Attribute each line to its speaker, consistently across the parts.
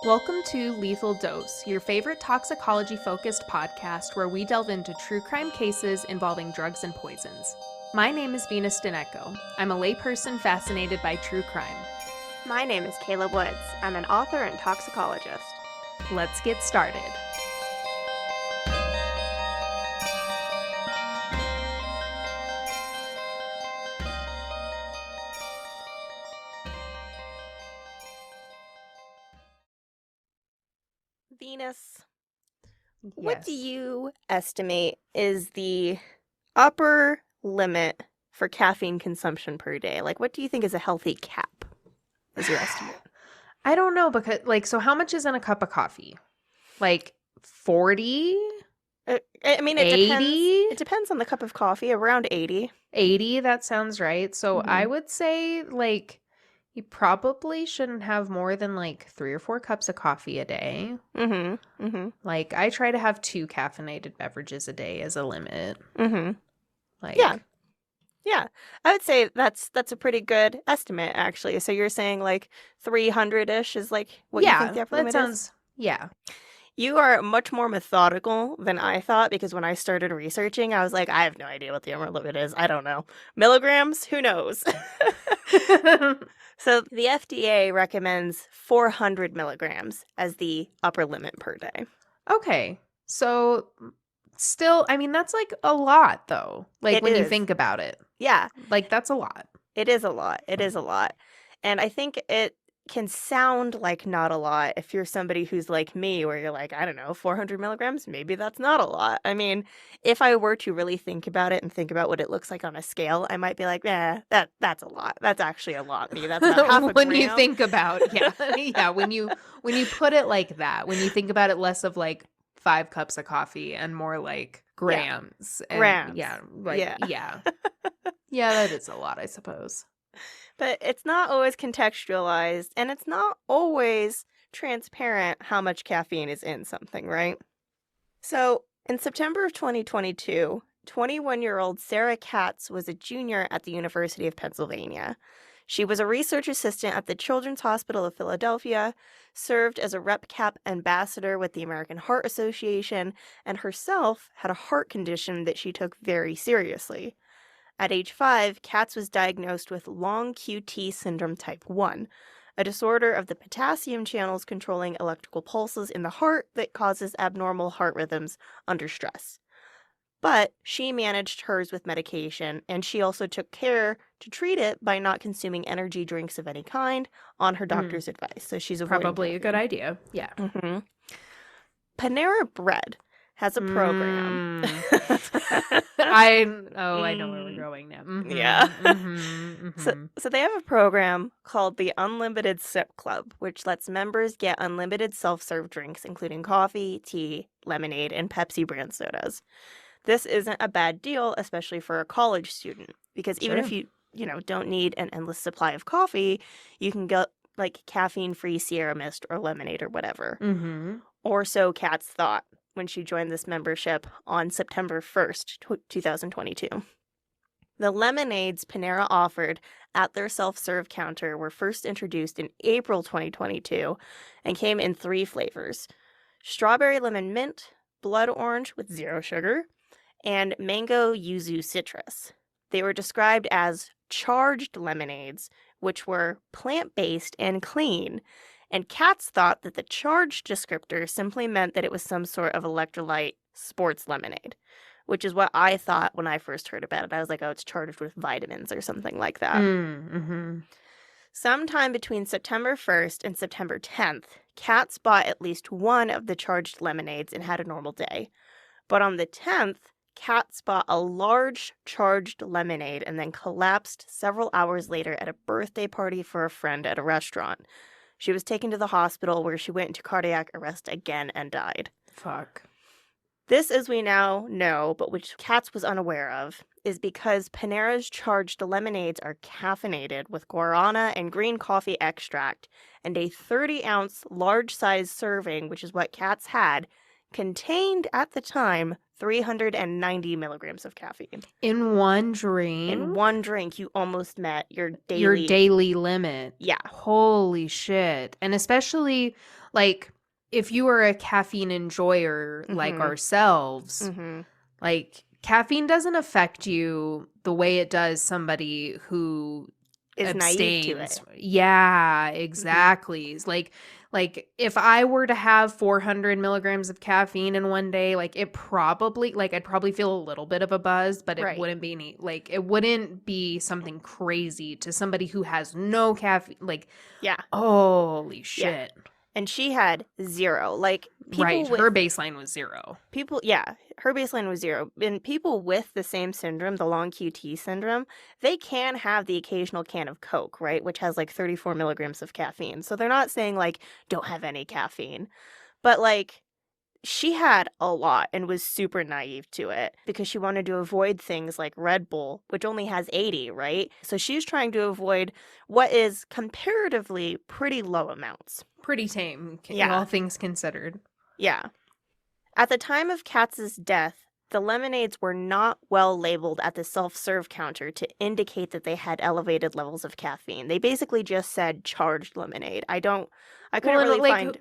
Speaker 1: Welcome to Lethal Dose, your favorite toxicology-focused podcast where we delve into true crime cases involving drugs and poisons. My name is Venus Dineko. I'm a layperson fascinated by true crime.
Speaker 2: My name is Kayla Woods. I'm an author and toxicologist.
Speaker 1: Let's get started.
Speaker 2: Venus, what do
Speaker 1: Yes.
Speaker 2: you estimate is the upper limit for caffeine consumption per day? Like, what do you think is a healthy cap as your estimate?
Speaker 1: I don't know because, so how much is in a cup of coffee? 40?
Speaker 2: I mean, it
Speaker 1: 80?
Speaker 2: depends. It depends on the cup of coffee, around 80.
Speaker 1: 80, that sounds right. So I
Speaker 2: Mhm.
Speaker 1: would say, you probably shouldn't have more than 3 or 4 cups of coffee a day.
Speaker 2: Mm-hmm. Mm-hmm.
Speaker 1: I try to have 2 caffeinated beverages a day as a limit.
Speaker 2: Mm-hmm. Yeah. Yeah. I would say that's a pretty good estimate, actually. So you're saying 300-ish is what you think the upper limit is?
Speaker 1: Yeah.
Speaker 2: You are much more methodical than I thought, because when I started researching, I was like, I have no idea what the upper limit is. I don't know. Milligrams? Who knows? So the FDA recommends 400 milligrams as the upper limit per day.
Speaker 1: Okay. So still, I mean, that's a lot though.
Speaker 2: It
Speaker 1: When you
Speaker 2: is.
Speaker 1: think about it.
Speaker 2: Yeah,
Speaker 1: That's a lot.
Speaker 2: it is a lot. It is a lot. And I think it can sound like not a lot if you're somebody who's like me, where you're like, I don't know, 400 milligrams? Maybe that's not a lot. I mean, if I were to really think about it and think about what it looks like on a scale, I might be like, that's a lot. That's actually a lot. Maybe that's about half a
Speaker 1: When
Speaker 2: gram.
Speaker 1: you think about, yeah, when you put it like that, when you think about it less of 5 cups of coffee and more grams. And
Speaker 2: Grams.
Speaker 1: yeah,
Speaker 2: Yeah.
Speaker 1: Yeah, that is a lot, I suppose.
Speaker 2: But it's not always contextualized, and it's not always transparent how much caffeine is in something, right? So, in September of 2022, 21-year-old Sarah Katz was a junior at the University of Pennsylvania. She was a research assistant at the Children's Hospital of Philadelphia, served as a RepCap ambassador with the American Heart Association, and herself had a heart condition that she took very seriously. At age 5, Katz was diagnosed with long QT syndrome type 1, a disorder of the potassium channels controlling electrical pulses in the heart that causes abnormal heart rhythms under stress. But she managed hers with medication, and she also took care to treat it by not consuming energy drinks of any kind on her doctor's advice. So she's avoiding
Speaker 1: Probably a good
Speaker 2: caffeine.
Speaker 1: idea. Yeah.
Speaker 2: Mm-hmm. Panera Bread has a program.
Speaker 1: I know where we're going now.
Speaker 2: Yeah.
Speaker 1: Mm-hmm.
Speaker 2: So they have a program called the Unlimited Sip Club, which lets members get unlimited self-serve drinks, including coffee, tea, lemonade, and Pepsi brand sodas. This isn't a bad deal, especially for a college student, because even if you don't need an endless supply of coffee, you can get caffeine-free Sierra Mist or lemonade or whatever.
Speaker 1: Mm-hmm.
Speaker 2: Or so Katz thought when she joined this membership on September 1st, 2022. The lemonades Panera offered at their self-serve counter were first introduced in April 2022 and came in 3 flavors: strawberry lemon mint, blood orange with 0 sugar, and mango yuzu citrus. They were described as charged lemonades, which were plant-based and clean. And Katz thought that the charged descriptor simply meant that it was some sort of electrolyte sports lemonade, which is what I thought when I first heard about it. I was like, oh, it's charged with vitamins or something like that.
Speaker 1: Mm-hmm.
Speaker 2: Sometime between September 1st and September 10th, Katz bought at least one of the charged lemonades and had a normal day. But on the 10th, Katz bought a large charged lemonade and then collapsed several hours later at a birthday party for a friend at a restaurant. She was taken to the hospital, where she went into cardiac arrest again and died.
Speaker 1: Fuck.
Speaker 2: This, as we now know, but which Katz was unaware of, is because Panera's charged lemonades are caffeinated with guarana and green coffee extract, and a 30-ounce large-size serving, which is what Katz had, contained at the time 390 milligrams of caffeine.
Speaker 1: In one drink?
Speaker 2: In one drink, you almost met your
Speaker 1: Your daily limit.
Speaker 2: Yeah.
Speaker 1: Holy shit. And especially, like, if you are a caffeine enjoyer like ourselves, like, caffeine doesn't affect you the way it does somebody who
Speaker 2: is
Speaker 1: abstains.
Speaker 2: Naive to it.
Speaker 1: Yeah, exactly. It's like if I were to have 400 milligrams of caffeine in one day, like it probably, like I'd probably feel a little bit of a buzz, but it wouldn't be any, like it wouldn't be something crazy to somebody who has no caffeine. Like,
Speaker 2: yeah,
Speaker 1: holy shit.
Speaker 2: Yeah. And she had 0. Like,
Speaker 1: her baseline was 0.
Speaker 2: Her baseline was 0. And people with the same syndrome, the long QT syndrome, they can have the occasional can of Coke, right? Which has like 34 milligrams of caffeine. So they're not saying like, don't have any caffeine. But like, she had a lot and was super naive to it because she wanted to avoid things like Red Bull, which only has 80, right? So she's trying to avoid what is comparatively pretty low amounts.
Speaker 1: Pretty tame, all things considered.
Speaker 2: Yeah. At the time of Katz's death, the lemonades were not well labeled at the self-serve counter to indicate that they had elevated levels of caffeine. They basically just said charged lemonade. I couldn't really find...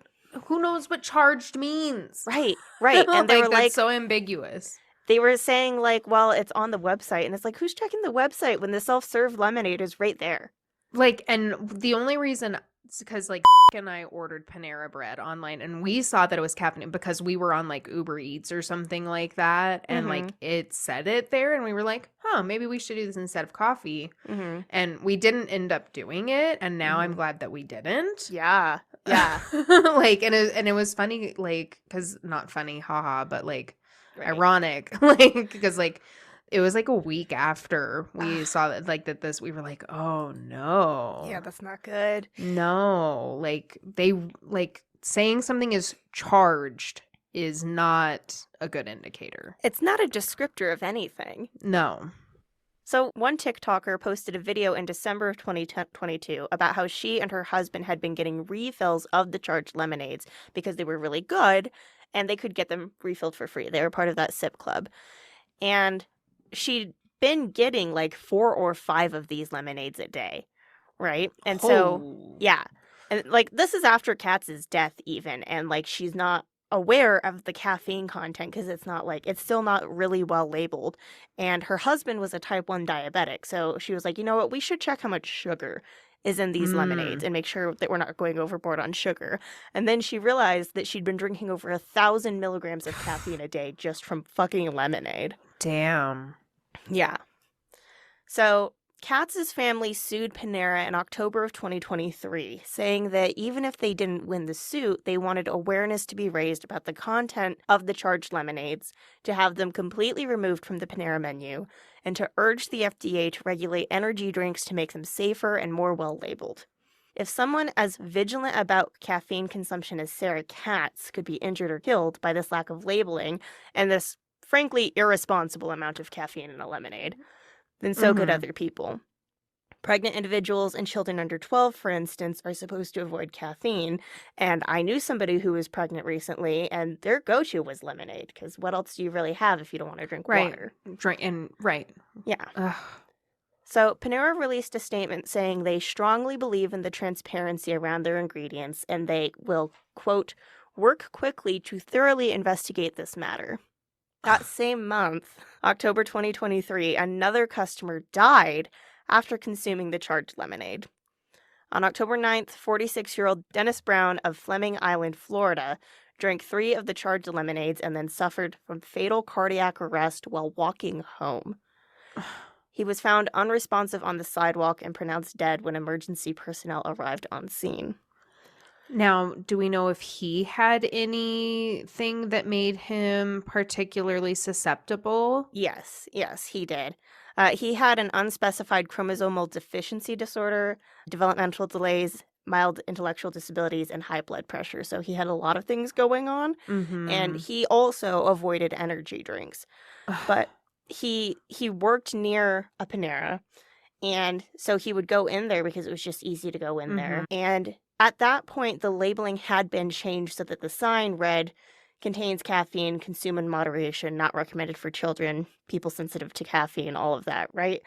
Speaker 1: Who knows what charged means?
Speaker 2: Right. And they were
Speaker 1: that's so ambiguous.
Speaker 2: They were saying like, well, it's on the website. And it's like, who's checking the website when the self-serve lemonade is right there?
Speaker 1: Like, and the only reason... It's because, like, and I ordered Panera Bread online, and we saw that it was caffeine because we were on, like, Uber Eats or something like that, and, like, it said it there, and we were like, maybe we should do this instead of coffee, and we didn't end up doing it, and now I'm glad that we didn't.
Speaker 2: Yeah.
Speaker 1: Like, and it was funny, like, because, not funny, haha, but, like, ironic, like, because, like, it was like a week after we saw that, like, that we were like, oh no.
Speaker 2: Yeah, that's not good.
Speaker 1: No, like, they, like, saying something is charged is not a good indicator.
Speaker 2: It's not a descriptor of anything.
Speaker 1: No.
Speaker 2: So one TikToker posted a video in December of 2022 about how she and her husband had been getting refills of the charged lemonades because they were really good and they could get them refilled for free. They were part of that sip club. And she'd been getting like 4 or 5 of these lemonades a day, right? And so, yeah. And like, this is after Katz's death even, and like, she's not aware of the caffeine content because it's still not really well labeled. And her husband was a type 1 diabetic. So she was like, you know what, we should check how much sugar is in these lemonades and make sure that we're not going overboard on sugar. And then she realized that she'd been drinking over 1,000 milligrams of caffeine a day just from fucking lemonade.
Speaker 1: Damn.
Speaker 2: Yeah. So Katz's family sued Panera in October of 2023, saying that even if they didn't win the suit, they wanted awareness to be raised about the content of the charged lemonades, to have them completely removed from the Panera menu, and to urge the FDA to regulate energy drinks to make them safer and more well-labeled. If someone as vigilant about caffeine consumption as Sarah Katz could be injured or killed by this lack of labeling and this frankly irresponsible amount of caffeine in a lemonade, then so could other people. Pregnant individuals and children under 12, for instance, are supposed to avoid caffeine. And I knew somebody who was pregnant recently, and their go-to was lemonade, because what else do you really have if you don't want to drink water?
Speaker 1: Yeah. Ugh.
Speaker 2: So Panera released a statement saying they strongly believe in the transparency around their ingredients, and they will, quote, work quickly to thoroughly investigate this matter. That same month, October 2023, another customer died after consuming the charged lemonade. On October 9th, 46-year-old Dennis Brown of Fleming Island, Florida, drank 3 of the charged lemonades and then suffered from fatal cardiac arrest while walking home. He was found unresponsive on the sidewalk and pronounced dead when emergency personnel arrived on scene.
Speaker 1: Now, do we know if he had anything that made him particularly susceptible?
Speaker 2: Yes, he did. He had an unspecified chromosomal deficiency disorder, developmental delays, mild intellectual disabilities, and high blood pressure. So he had a lot of things going on. And he also avoided energy drinks. But he worked near a Panera, and so he would go in there because it was just easy to go in there. And at that point, the labeling had been changed so that the sign read, contains caffeine, consume in moderation, not recommended for children, people sensitive to caffeine, all of that, right?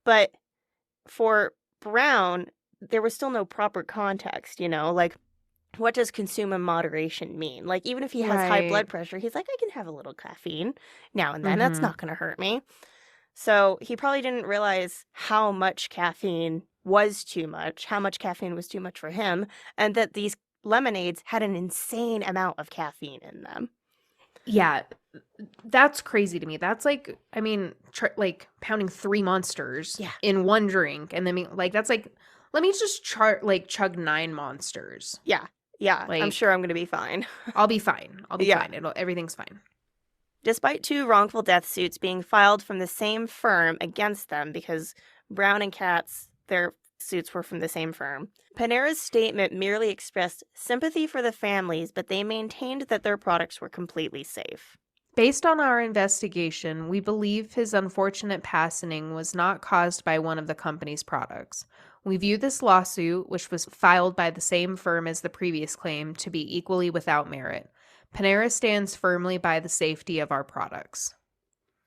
Speaker 2: But for Brown, there was still no proper context, like, what does consume in moderation mean? Like, even if he has high blood
Speaker 1: Right.
Speaker 2: pressure, he's like, I can have a little caffeine now and then. That's
Speaker 1: Mm-hmm.
Speaker 2: not going to hurt me. So he probably didn't realize how much caffeine was too much, how much caffeine was too much for him, and that these lemonades had an insane amount of caffeine in them.
Speaker 1: Yeah, that's crazy to me. That's like, I mean, like pounding 3 Monsters in one drink, and then that's like, let me just chug 9 Monsters.
Speaker 2: Yeah, I'm sure I'm gonna be fine.
Speaker 1: I'll be fine.
Speaker 2: Yeah.
Speaker 1: Fine. Everything's fine.
Speaker 2: Despite 2 wrongful death suits being filed from the same firm against them, because Brown and Katz, their suits were from the same firm, Panera's statement merely expressed sympathy for the families, but they maintained that their products were completely safe.
Speaker 1: Based on our investigation, we believe his unfortunate passing was not caused by one of the company's products. We view this lawsuit, which was filed by the same firm as the previous claim, to be equally without merit. Panera stands firmly by the safety of our products.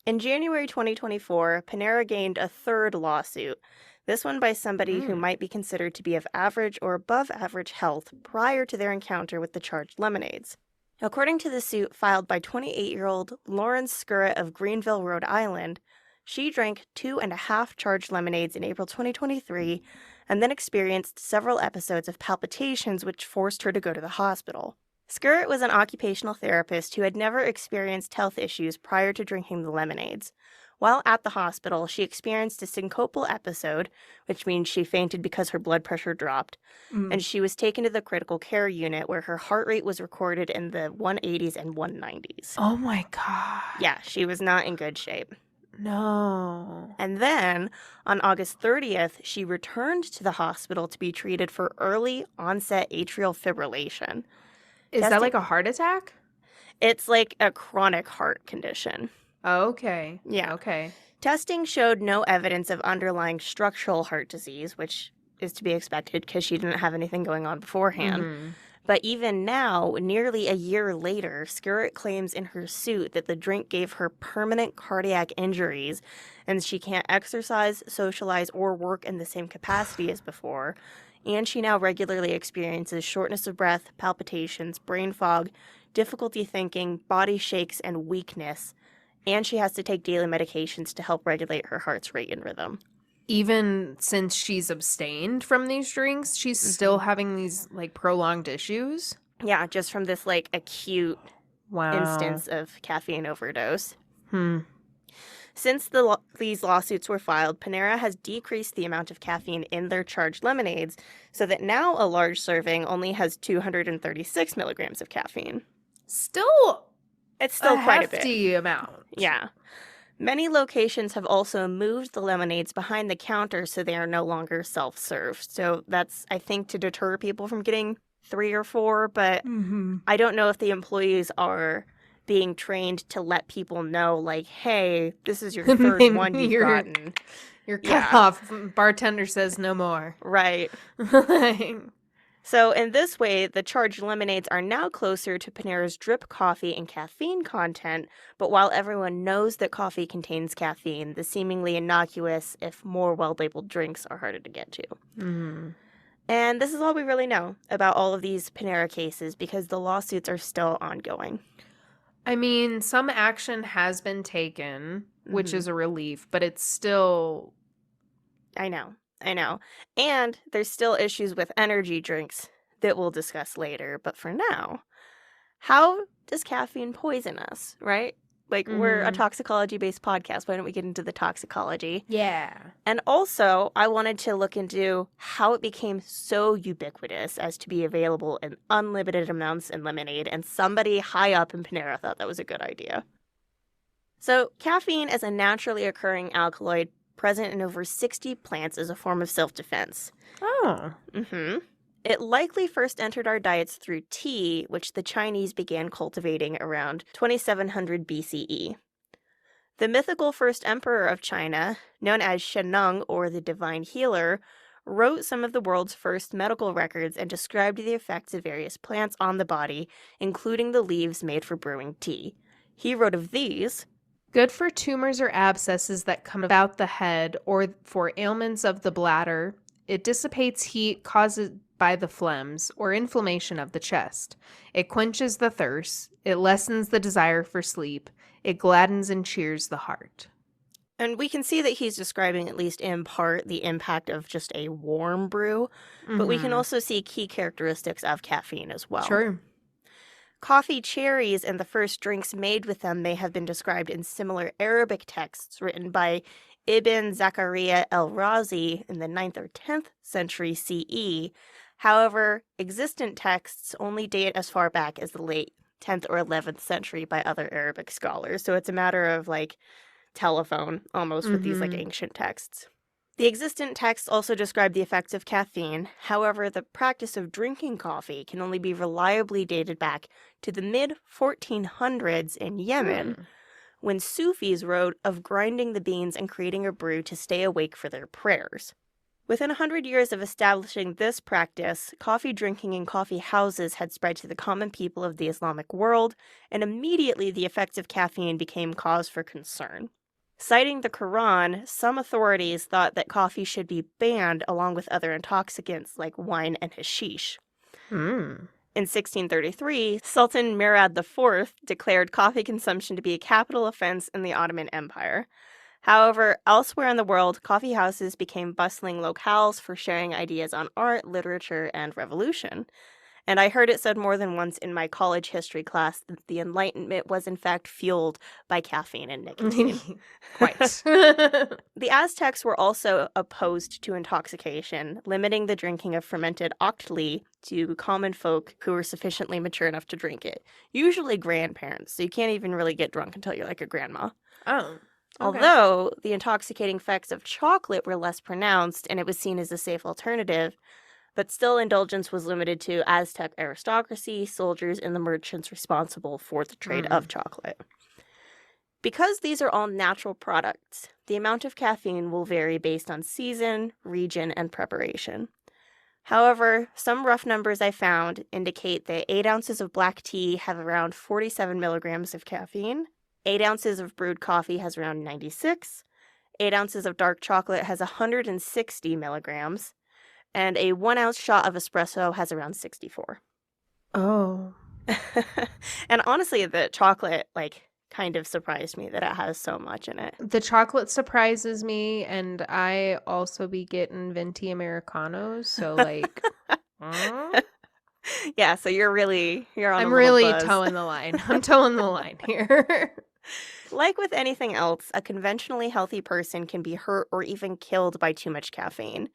Speaker 2: In January 2024, Panera gained a third lawsuit, this one by somebody who might be considered to be of average or above average health prior to their encounter with the charged lemonades. According to the suit filed by 28-year-old Lauren Skirrett of Greenville, Rhode Island, she drank 2.5 charged lemonades in April 2023 and then experienced several episodes of palpitations which forced her to go to the hospital. Skirrett was an occupational therapist who had never experienced health issues prior to drinking the lemonades. While at the hospital, she experienced a syncopal episode, which means she fainted because her blood pressure dropped, and she was taken to the critical care unit where her heart rate was recorded in the 180s and 190s.
Speaker 1: Oh my God.
Speaker 2: Yeah, she was not in good shape.
Speaker 1: No.
Speaker 2: And then, on August 30th, she returned to the hospital to be treated for early onset atrial fibrillation.
Speaker 1: Is that like a heart attack?
Speaker 2: It's like a chronic heart condition.
Speaker 1: Okay.
Speaker 2: Yeah.
Speaker 1: Okay.
Speaker 2: Testing showed no evidence of underlying structural heart disease, which is to be expected because she didn't have anything going on beforehand. But even now, nearly a year later, Skirrett claims in her suit that the drink gave her permanent cardiac injuries and she can't exercise, socialize, or work in the same capacity as before. And she now regularly experiences shortness of breath, palpitations, brain fog, difficulty thinking, body shakes, and weakness. And she has to take daily medications to help regulate her heart's rate and rhythm.
Speaker 1: Even since she's abstained from these drinks, she's still having these like prolonged issues?
Speaker 2: Yeah, just from this like acute instance of caffeine overdose. Since these lawsuits were filed, Panera has decreased the amount of caffeine in their charged lemonades so that now a large serving only has 236 milligrams of caffeine.
Speaker 1: It's
Speaker 2: still quite a bit.
Speaker 1: Hefty amount.
Speaker 2: Yeah. Many locations have also moved the lemonades behind the counter so they are no longer self-served. So that's, I think, to deter people from getting 3 or 4, but I don't know if the employees are being trained to let people know, like, hey, this is your third one you've gotten.
Speaker 1: You're cut off. Bartender says no more.
Speaker 2: Right. So in this way, the charged lemonades are now closer to Panera's drip coffee and caffeine content, but while everyone knows that coffee contains caffeine, the seemingly innocuous, if more well-labeled drinks are harder to get to. And this is all we really know about all of these Panera cases because the lawsuits are still ongoing.
Speaker 1: I mean, some action has been taken, which is a relief, but it's still...
Speaker 2: I know. And there's still issues with energy drinks that we'll discuss later. But for now, how does caffeine poison us, right? Like, we're a toxicology-based podcast. Why don't we get into the toxicology?
Speaker 1: Yeah.
Speaker 2: And also, I wanted to look into how it became so ubiquitous as to be available in unlimited amounts in lemonade. And somebody high up in Panera thought that was a good idea. So, caffeine is a naturally occurring alkaloid present in over 60 plants as a form of self-defense.
Speaker 1: Oh.
Speaker 2: It likely first entered our diets through tea, which the Chinese began cultivating around 2700 BCE. The mythical first emperor of China, known as Shennong or the Divine Healer, wrote some of the world's first medical records and described the effects of various plants on the body, including the leaves made for brewing tea. He wrote of these:
Speaker 1: good for tumors or abscesses that come about the head or for ailments of the bladder. It dissipates heat caused by the phlegms or inflammation of the chest. It quenches the thirst. It lessens the desire for sleep. It gladdens and cheers the heart.
Speaker 2: And we can see that he's describing, at least in part, the impact of just a warm brew, but we can also see key characteristics of caffeine as well.
Speaker 1: Sure.
Speaker 2: Coffee cherries and the first drinks made with them may have been described in similar Arabic texts written by Ibn Zakaria el-Razi in the 9th or 10th century CE. However, existent texts only date as far back as the late 10th or 11th century by other Arabic scholars. So it's a matter of telephone almost with these ancient texts. The existent texts also describe the effects of caffeine. However, the practice of drinking coffee can only be reliably dated back to the mid-1400s in Yemen, when Sufis wrote of grinding the beans and creating a brew to stay awake for their prayers. Within 100 years of establishing this practice, coffee drinking in coffee houses had spread to the common people of the Islamic world, and immediately the effects of caffeine became cause for concern. Citing the Quran, some authorities thought that coffee should be banned along with other intoxicants like wine and hashish. In 1633, Sultan Murad IV declared coffee consumption to be a capital offense in the Ottoman Empire. However, elsewhere in the world, coffee houses became bustling locales for sharing ideas on art, literature, and revolution. And I heard it said more than once in my college history class that the Enlightenment was in fact fueled by caffeine and nicotine.
Speaker 1: Quite.
Speaker 2: The Aztecs were also opposed to intoxication, limiting the drinking of fermented octli to common folk who were sufficiently mature enough to drink it. Usually grandparents, so you can't even really get drunk until you're like a grandma.
Speaker 1: Oh. Okay.
Speaker 2: Although the intoxicating effects of chocolate were less pronounced and it was seen as a safe alternative, but still indulgence was limited to Aztec aristocracy, soldiers, and the merchants responsible for the trade of chocolate. Because these are all natural products, the amount of caffeine will vary based on season, region, and preparation. However, some rough numbers I found indicate that 8 ounces of black tea have around 47 milligrams of caffeine, 8 ounces of brewed coffee has around 96, 8 ounces of dark chocolate has 160 milligrams, and a 1 ounce shot of espresso has around 64.
Speaker 1: Oh.
Speaker 2: And honestly, the chocolate, kind of surprised me that it has so much in it.
Speaker 1: The chocolate surprises me, and I also be getting venti Americanos, so
Speaker 2: Yeah, so you're on
Speaker 1: I'm
Speaker 2: a
Speaker 1: really
Speaker 2: little buzz.
Speaker 1: towing the line. I'm towing the line here.
Speaker 2: Like with anything else, a conventionally healthy person can be hurt or even killed by too much caffeine.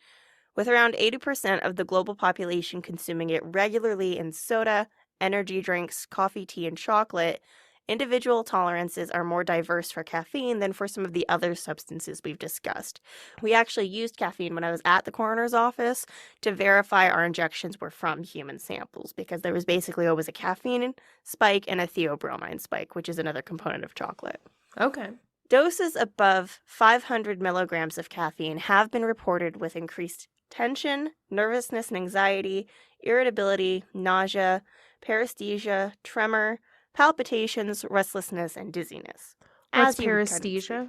Speaker 2: With around 80% of the global population consuming it regularly in soda, energy drinks, coffee, tea, and chocolate, individual tolerances are more diverse for caffeine than for some of the other substances we've discussed. We actually used caffeine when I was at the coroner's office to verify our injections were from human samples, because there was basically always a caffeine spike and a theobromine spike, which is another component of chocolate.
Speaker 1: Okay.
Speaker 2: Doses above 500 milligrams of caffeine have been reported with increased tension, nervousness and anxiety, irritability, nausea, paresthesia, tremor, palpitations, restlessness, and dizziness.
Speaker 1: What's paresthesia?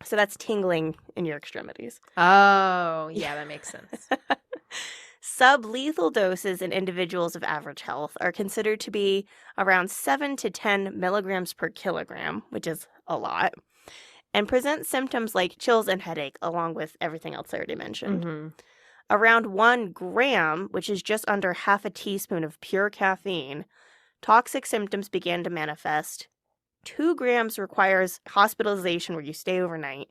Speaker 2: So that's tingling in your extremities.
Speaker 1: Oh, yeah, that makes sense.
Speaker 2: Sublethal doses in individuals of average health are considered to be around 7 to 10 milligrams per kilogram, which is a lot, and present symptoms like chills and headache, along with everything else I already mentioned. Around 1 gram, which is just under half a teaspoon of pure caffeine, toxic symptoms begin to manifest. 2 grams requires hospitalization where you stay overnight,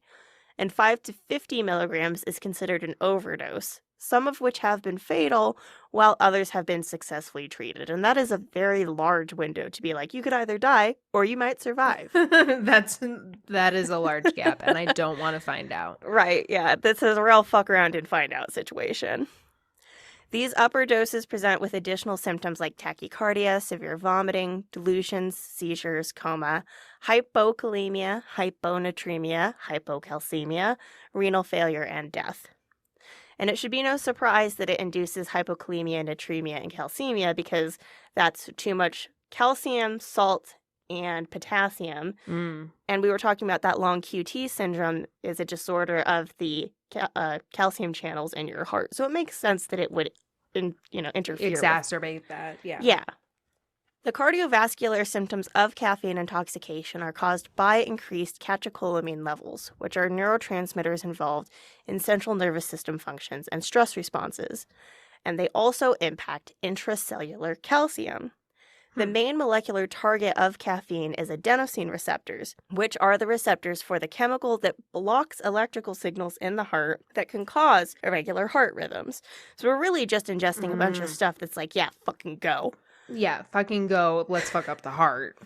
Speaker 2: and 5 to 50 milligrams is considered an overdose, some of which have been fatal, while others have been successfully treated. And that is a very large window to be like, you could either die or you might survive.
Speaker 1: That is a large gap, and I don't want to find out.
Speaker 2: Right, yeah. This is a real fuck around and find out situation. These upper doses present with additional symptoms like tachycardia, severe vomiting, delusions, seizures, coma, hypokalemia, hyponatremia, hypocalcemia, renal failure, and death. And it should be no surprise that it induces hypokalemia, natremia, and calcemia because that's too much calcium, salt, and potassium.
Speaker 1: Mm.
Speaker 2: And we were talking about that long QT syndrome is a disorder of the calcium channels in your heart. So it makes sense that it would, interfere
Speaker 1: Exacerbate that, yeah.
Speaker 2: Yeah. The cardiovascular symptoms of caffeine intoxication are caused by increased catecholamine levels, which are neurotransmitters involved in central nervous system functions and stress responses. And they also impact intracellular calcium. The main molecular target of caffeine is adenosine receptors, which are the receptors for the chemical that blocks electrical signals in the heart that can cause irregular heart rhythms. So we're really just ingesting a bunch of stuff that's like, yeah, fucking go.
Speaker 1: Yeah, fucking go. Let's fuck up the heart.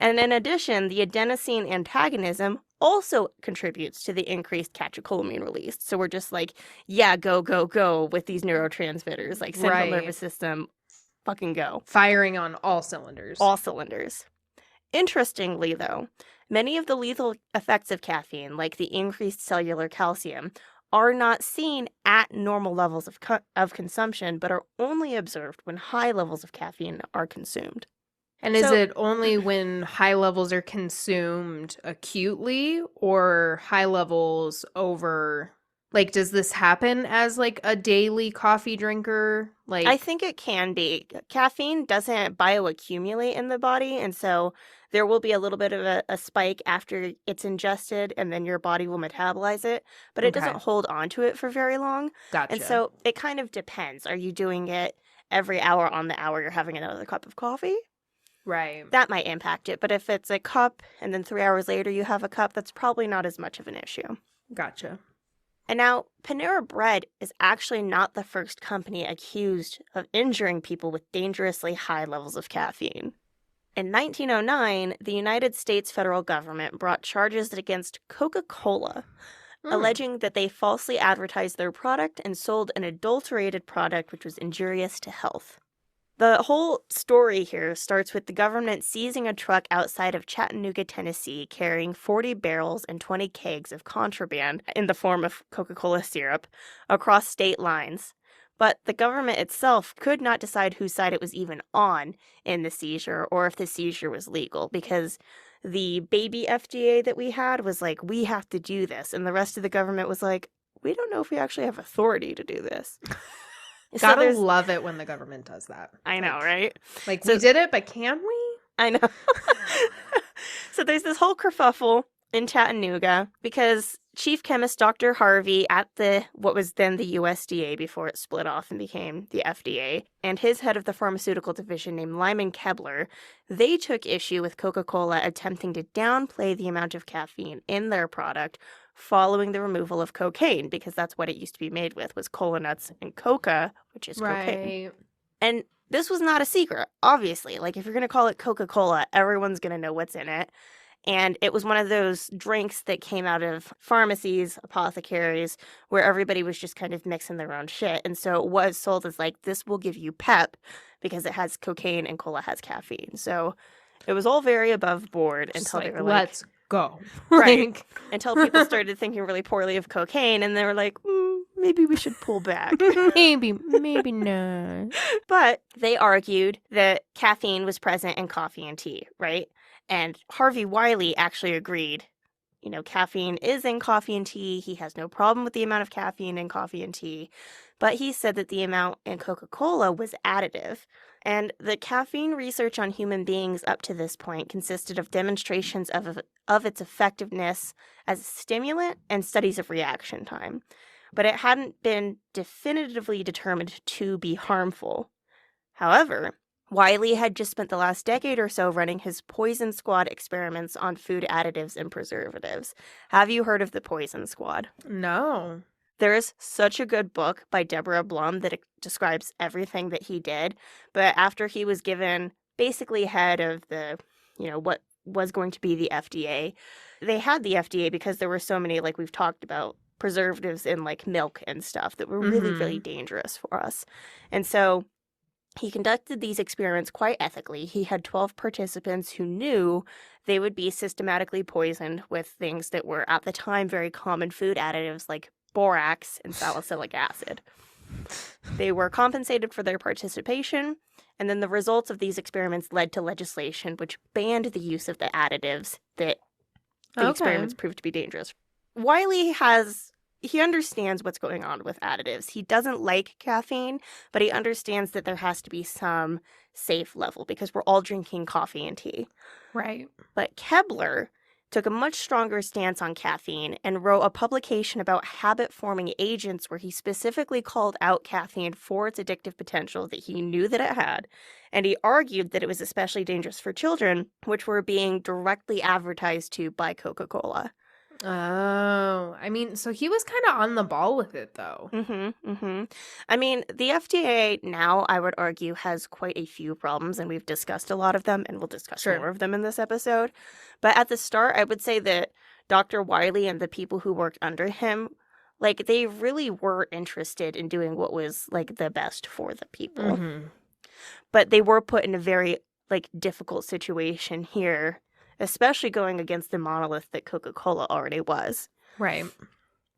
Speaker 2: And in addition, the adenosine antagonism also contributes to the increased catecholamine release. So we're just like, yeah, go, go, go with these neurotransmitters, like central nervous system, fucking go.
Speaker 1: Firing on all cylinders.
Speaker 2: All cylinders. Interestingly, though, many of the lethal effects of caffeine, like the increased cellular calcium, are not seen at normal levels of consumption, but are only observed when high levels of caffeine are consumed.
Speaker 1: And is it only when high levels are consumed acutely or high levels over... Like, does this happen as, like, a daily coffee drinker? Like,
Speaker 2: I think it can be. Caffeine doesn't bioaccumulate in the body, and so there will be a little bit of a spike after it's ingested, and then your body will metabolize it, but it doesn't hold on to it for very long.
Speaker 1: Gotcha.
Speaker 2: And so it kind of depends. Are you doing it every hour on the hour you're having another cup of coffee?
Speaker 1: Right.
Speaker 2: That might impact it, but if it's a cup and then 3 hours later you have a cup, that's probably not as much of an issue.
Speaker 1: Gotcha.
Speaker 2: And now, Panera Bread is actually not the first company accused of injuring people with dangerously high levels of caffeine. In 1909, the United States federal government brought charges against Coca-Cola, alleging that they falsely advertised their product and sold an adulterated product which was injurious to health. The whole story here starts with the government seizing a truck outside of Chattanooga, Tennessee, carrying 40 barrels and 20 kegs of contraband in the form of Coca-Cola syrup across state lines. But the government itself could not decide whose side it was even on in the seizure or if the seizure was legal because the baby FDA that we had was like, we have to do this. And the rest of the government was like, we don't know if we actually have authority to do this.
Speaker 1: Gotta love it when the government does that.
Speaker 2: I know, right?
Speaker 1: Like, we did it, but can we?
Speaker 2: I know. So there's this whole kerfuffle in Chattanooga because Chief Chemist Dr. Harvey at what was then the USDA before it split off and became the FDA, and his head of the pharmaceutical division named Lyman Kebler, they took issue with Coca-Cola attempting to downplay the amount of caffeine in their product following the removal of cocaine, because that's what it used to be made with, was cola nuts and coca, which is cocaine. And this was not a secret, obviously. Like, if you're going to call it Coca-Cola, everyone's going to know what's in it. And it was one of those drinks that came out of pharmacies, apothecaries, where everybody was just kind of mixing their own shit. And so it was sold as like, this will give you pep because it has cocaine and cola has caffeine. So it was all very above board until they were like,
Speaker 1: let's go.
Speaker 2: Right. Until people started thinking really poorly of cocaine and they were like, maybe we should pull back.
Speaker 1: maybe not.
Speaker 2: But they argued that caffeine was present in coffee and tea, right? And Harvey Wiley actually agreed, caffeine is in coffee and tea. He has no problem with the amount of caffeine in coffee and tea. But he said that the amount in Coca-Cola was additive. And the caffeine research on human beings up to this point consisted of demonstrations of its effectiveness as a stimulant and studies of reaction time. But it hadn't been definitively determined to be harmful. However, Wiley had just spent the last decade or so running his Poison Squad experiments on food additives and preservatives. Have you heard of the Poison Squad?
Speaker 1: No.
Speaker 2: There is such a good book by Deborah Blum that describes everything that he did. But after he was given basically head of the, what was going to be the FDA, they had the FDA because there were so many, like we've talked about, preservatives in like milk and stuff that were really, really dangerous for us. And so he conducted these experiments quite ethically. He had 12 participants who knew they would be systematically poisoned with things that were, at the time, very common food additives like borax, and salicylic acid. They were compensated for their participation, and then the results of these experiments led to legislation which banned the use of the additives that the experiments proved to be dangerous. Wiley he understands what's going on with additives. He doesn't like caffeine, but he understands that there has to be some safe level because we're all drinking coffee and tea.
Speaker 1: Right.
Speaker 2: But Kepler took a much stronger stance on caffeine and wrote a publication about habit-forming agents where he specifically called out caffeine for its addictive potential that he knew that it had, and he argued that it was especially dangerous for children, which were being directly advertised to by Coca-Cola.
Speaker 1: Oh, I mean, so he was kind of on the ball with it, though.
Speaker 2: I mean, the FDA now, I would argue, has quite a few problems, and we've discussed a lot of them, and we'll discuss more of them in this episode. But at the start, I would say that Dr. Wiley and the people who worked under him, like, they really were interested in doing what was, like, the best for the people. But they were put in a very, like, difficult situation here, especially going against the monolith that Coca-Cola already was.
Speaker 1: Right.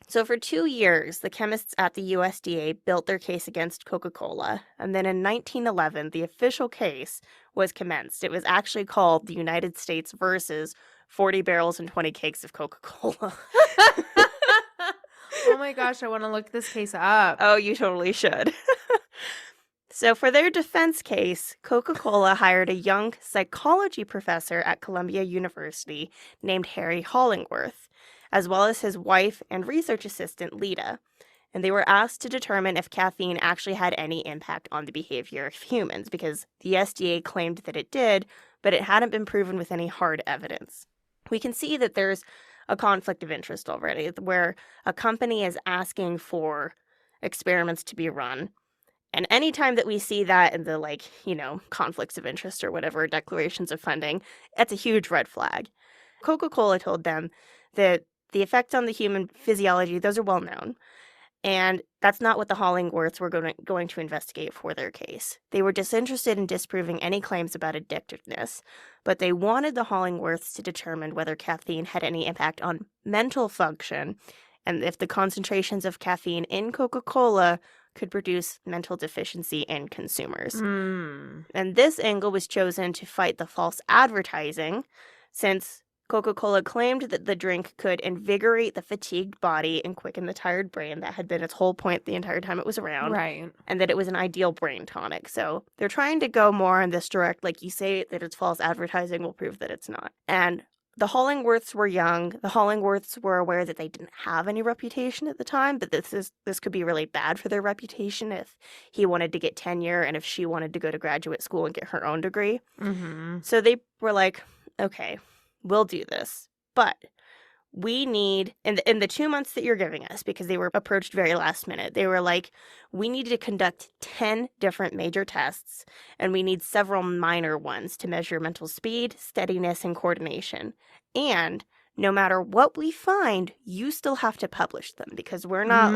Speaker 2: So for 2 years, the chemists at the USDA built their case against Coca-Cola, and then in 1911, the official case was commenced. It was actually called the United States versus 40 barrels and 20 kegs of Coca-Cola.
Speaker 1: Oh my gosh, I want to look this case up.
Speaker 2: Oh, you totally should. So for their defense case, Coca-Cola hired a young psychology professor at Columbia University named Harry Hollingworth, as well as his wife and research assistant, Lita. And they were asked to determine if caffeine actually had any impact on the behavior of humans, because the SDA claimed that it did, but it hadn't been proven with any hard evidence. We can see that there's a conflict of interest already, where a company is asking for experiments to be run. And anytime that we see that in the, conflicts of interest or whatever, declarations of funding, that's a huge red flag. Coca-Cola told them that the effects on the human physiology, those are well known. And that's not what the Hollingworths were going to investigate for their case. They were disinterested in disproving any claims about addictiveness, but they wanted the Hollingworths to determine whether caffeine had any impact on mental function and if the concentrations of caffeine in Coca-Cola could produce mental deficiency in consumers. And this angle was chosen to fight the false advertising, since Coca-Cola claimed that the drink could invigorate the fatigued body and quicken the tired brain. That had been its whole point the entire time it was around.
Speaker 1: Right.
Speaker 2: And that it was an ideal brain tonic. So they're trying to go more in this direct, like you say, that it's false advertising will prove that it's not. And the Hollingworths were young. The Hollingworths were aware that they didn't have any reputation at the time, but this could be really bad for their reputation if he wanted to get tenure and if she wanted to go to graduate school and get her own degree. So they were like, okay, we'll do this, but we need, in the 2 months that you're giving us, because they were approached very last minute, they were like, we need to conduct 10 different major tests, and we need several minor ones to measure mental speed, steadiness, and coordination. And no matter what we find, you still have to publish them, because we're not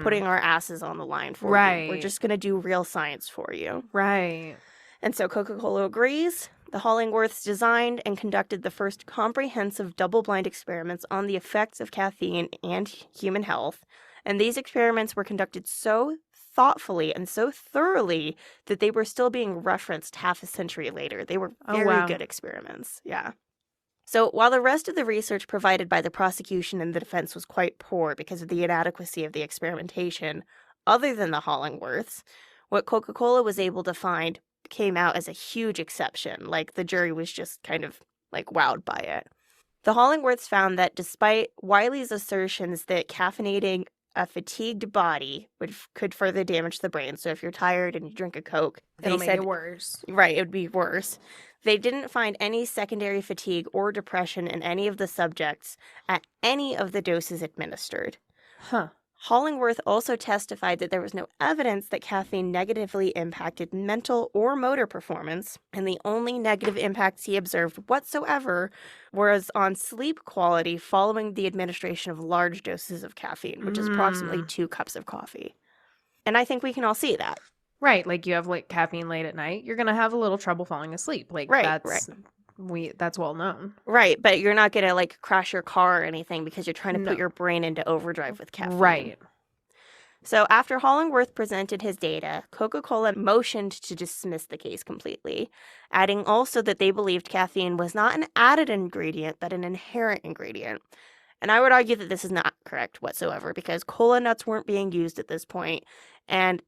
Speaker 2: putting our asses on the line for you. We're just going to do real science for you.
Speaker 1: Right.
Speaker 2: And so Coca-Cola agrees. The Hollingworths designed and conducted the first comprehensive double-blind experiments on the effects of caffeine and human health, and these experiments were conducted so thoughtfully and so thoroughly that they were still being referenced half a century later. They were very good experiments, yeah. So while the rest of the research provided by the prosecution and the defense was quite poor because of the inadequacy of the experimentation, other than the Hollingworths, what Coca-Cola was able to find came out as a huge exception. Like, the jury was just kind of, wowed by it. The Hollingworths found that despite Wiley's assertions that caffeinating a fatigued body could further damage the brain, so if you're tired and you drink a Coke,
Speaker 1: it'll make it worse.
Speaker 2: Right, it would be worse. They didn't find any secondary fatigue or depression in any of the subjects at any of the doses administered. Hollingworth also testified that there was no evidence that caffeine negatively impacted mental or motor performance, and the only negative impacts he observed whatsoever was on sleep quality following the administration of large doses of caffeine, which is approximately 2 cups of coffee. And I think we can all see that.
Speaker 1: Right, you have caffeine late at night, you're going to have a little trouble falling asleep.
Speaker 2: Right.
Speaker 1: That's well known.
Speaker 2: Right, but you're not going to like crash your car or anything because you're trying to
Speaker 1: No.
Speaker 2: put your brain into overdrive with caffeine.
Speaker 1: Right.
Speaker 2: So after Hollingworth presented his data, Coca-Cola motioned to dismiss the case completely, adding also that they believed caffeine was not an added ingredient, but an inherent ingredient. And I would argue that this is not correct whatsoever because cola nuts weren't being used at this point, and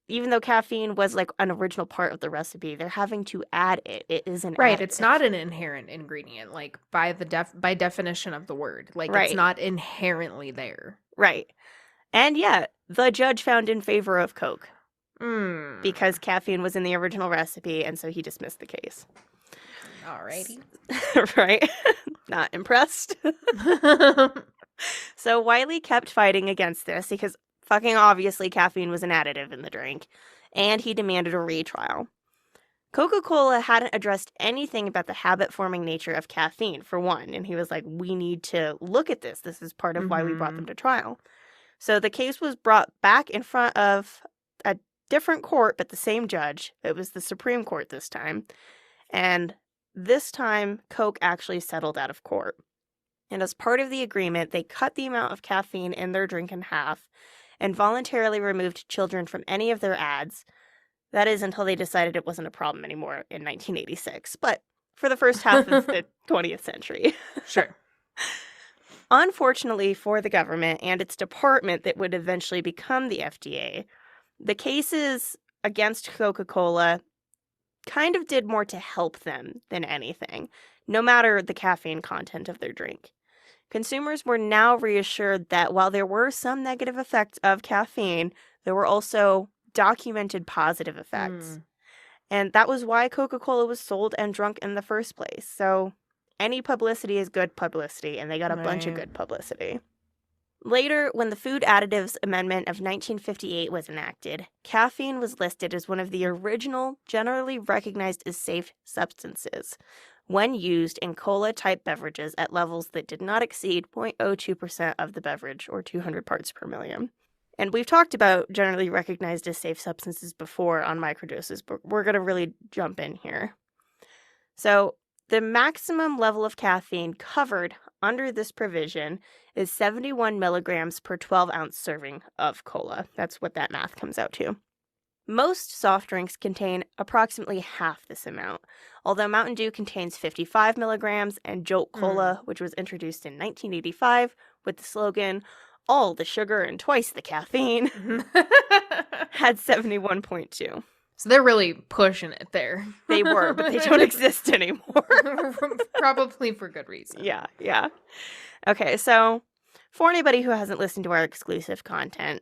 Speaker 2: even though caffeine was like an original part of the recipe, they're having to add it. It is an
Speaker 1: Right,
Speaker 2: additive.
Speaker 1: it's not an inherent ingredient, like by definition of the word. Like
Speaker 2: Right.
Speaker 1: it's not inherently there.
Speaker 2: Right. And yet, the judge found in favor of Coke
Speaker 1: Mm.
Speaker 2: because caffeine was in the original recipe, and so he dismissed the case.
Speaker 1: Alrighty.
Speaker 2: Right? Not impressed. So Wiley kept fighting against this because fucking obviously caffeine was an additive in the drink, and he demanded a retrial. Coca-Cola hadn't addressed anything about the habit-forming nature of caffeine, for one, and he was like, we need to look at this. This is part of why we brought them to trial. So the case was brought back in front of a different court, but the same judge. It was the Supreme Court this time. And this time, Coke actually settled out of court. And as part of the agreement, they cut the amount of caffeine in their drink in half and voluntarily removed children from any of their ads. That is until they decided it wasn't a problem anymore in 1986. But for the first half of the 20th century.
Speaker 1: Sure.
Speaker 2: Unfortunately for the government and its department that would eventually become the FDA, the cases against Coca-Cola kind of did more to help them than anything, no matter the caffeine content of their drink. Consumers were now reassured that while there were some negative effects of caffeine, there were also documented positive effects. And that was why Coca-Cola was sold and drunk in the first place. So any publicity is good publicity, and they got a bunch of good publicity. Later, when the Food Additives Amendment of 1958 was enacted, caffeine was listed as one of the original, generally recognized as safe substances when used in cola-type beverages at levels that did not exceed 0.02% of the beverage, or 200 parts per million. And we've talked about generally recognized as safe substances before on microdoses, but we're going to really jump in here. So the maximum level of caffeine covered under this provision is 71 milligrams per 12-ounce serving of cola. That's what that math comes out to. Most soft drinks contain approximately half this amount, although Mountain Dew contains 55 milligrams and Jolt Cola, which was introduced in 1985 with the slogan, all the sugar and twice the caffeine, had 71.2.
Speaker 1: So they're really pushing it there.
Speaker 2: They were, but they don't exist anymore.
Speaker 1: Probably for good reason.
Speaker 2: Yeah. Okay, so for anybody who hasn't listened to our exclusive content,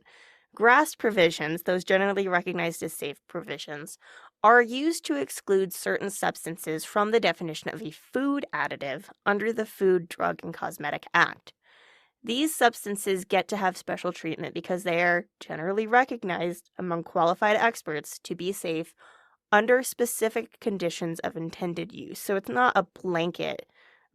Speaker 2: GRAS provisions, those generally recognized as safe provisions, are used to exclude certain substances from the definition of a food additive under the Food, Drug, and Cosmetic Act. These substances get to have special treatment because they are generally recognized among qualified experts to be safe under specific conditions of intended use. So it's not a blanket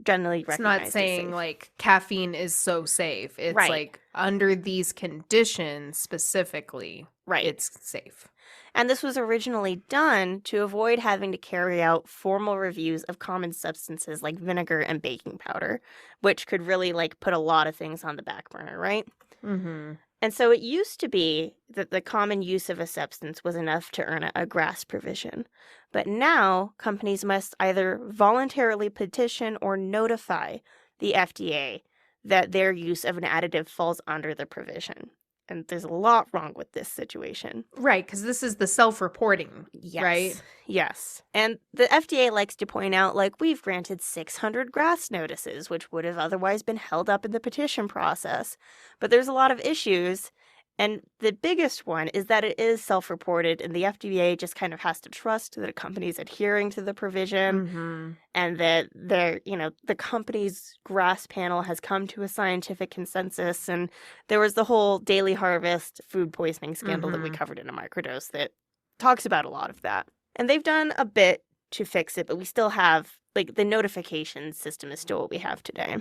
Speaker 2: generally recognized.
Speaker 1: It's not saying like caffeine is so safe. It's like under these conditions specifically, it's safe.
Speaker 2: And this was originally done to avoid having to carry out formal reviews of common substances like vinegar and baking powder, which could really like put a lot of things on the back burner, right?
Speaker 1: Mm-hmm.
Speaker 2: And so it used to be that the common use of a substance was enough to earn a GRAS provision. But now companies must either voluntarily petition or notify the FDA that their use of an additive falls under the provision. And there's a lot wrong with this situation.
Speaker 1: Right, because this is the self-reporting, right?
Speaker 2: Yes. And the FDA likes to point out, like, we've granted 600 GRAS notices, which would have otherwise been held up in the petition process. But there's a lot of issues. And the biggest one is that it is self-reported, and the FDA just kind of has to trust that a company's adhering to the provision, and that the company's GRAS panel has come to a scientific consensus. And there was the whole Daily Harvest food poisoning scandal that we covered in a microdose that talks about a lot of that. And they've done a bit to fix it, but we still have, like, the notification system is still what we have today.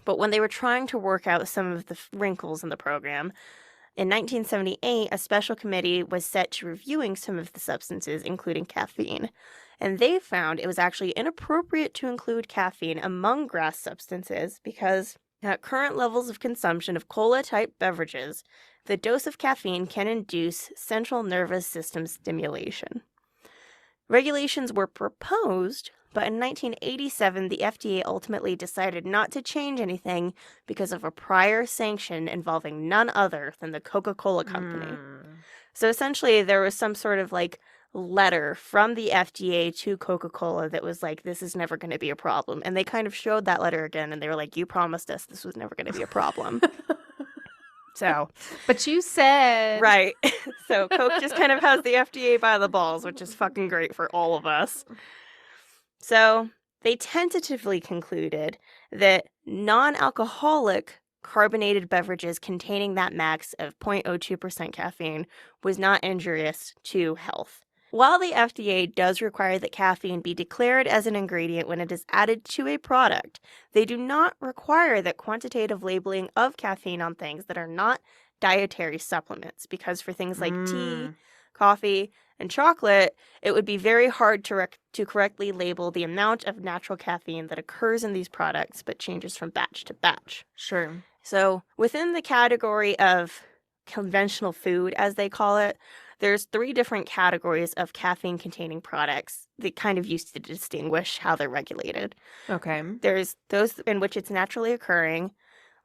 Speaker 2: But when they were trying to work out some of the wrinkles in the program, In 1978, a special committee was set to reviewing some of the substances, including caffeine. And they found it was actually inappropriate to include caffeine among GRAS substances because at current levels of consumption of cola-type beverages, the dose of caffeine can induce central nervous system stimulation. Regulations were proposed, but in 1987, the FDA ultimately decided not to change anything because of a prior sanction involving none other than the Coca-Cola company. So essentially, there was some sort of letter from the FDA to Coca-Cola that was like, this is never going to be a problem. And they kind of showed that letter again, and they were like, you promised us this was never going to be a problem. So,
Speaker 1: but you said.
Speaker 2: Right. So Coke just kind of has the FDA by the balls, which is fucking great for all of us. So they tentatively concluded that non-alcoholic carbonated beverages containing that max of 0.02% caffeine was not injurious to health. While the FDA does require that caffeine be declared as an ingredient when it is added to a product, they do not require that quantitative labeling of caffeine on things that are not dietary supplements, because for things like tea, coffee, and chocolate, it would be very hard to correctly label the amount of natural caffeine that occurs in these products but changes from batch to batch.
Speaker 1: Sure.
Speaker 2: So within the category of conventional food, as they call it, there's 3 different categories of caffeine-containing products that kind of used to distinguish how they're regulated.
Speaker 1: Okay.
Speaker 2: There's those in which it's naturally occurring,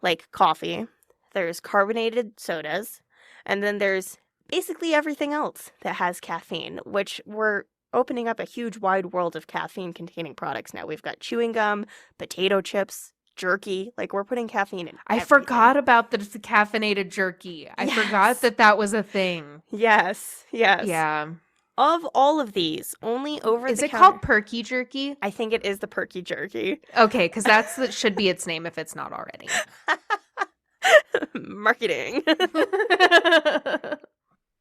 Speaker 2: like coffee. There's carbonated sodas. And then there's basically everything else that has caffeine, which we're opening up a huge wide world of caffeine-containing products now. We've got chewing gum, potato chips, jerky. We're putting caffeine in
Speaker 1: I
Speaker 2: everything.
Speaker 1: forgot about the caffeinated jerky. I forgot that was a thing.
Speaker 2: Yes.
Speaker 1: Yeah.
Speaker 2: Of all of these, only over
Speaker 1: Is
Speaker 2: the
Speaker 1: it
Speaker 2: counter...
Speaker 1: called perky jerky?
Speaker 2: I think it is the perky jerky.
Speaker 1: Okay, because that should be its name if it's not already.
Speaker 2: Marketing.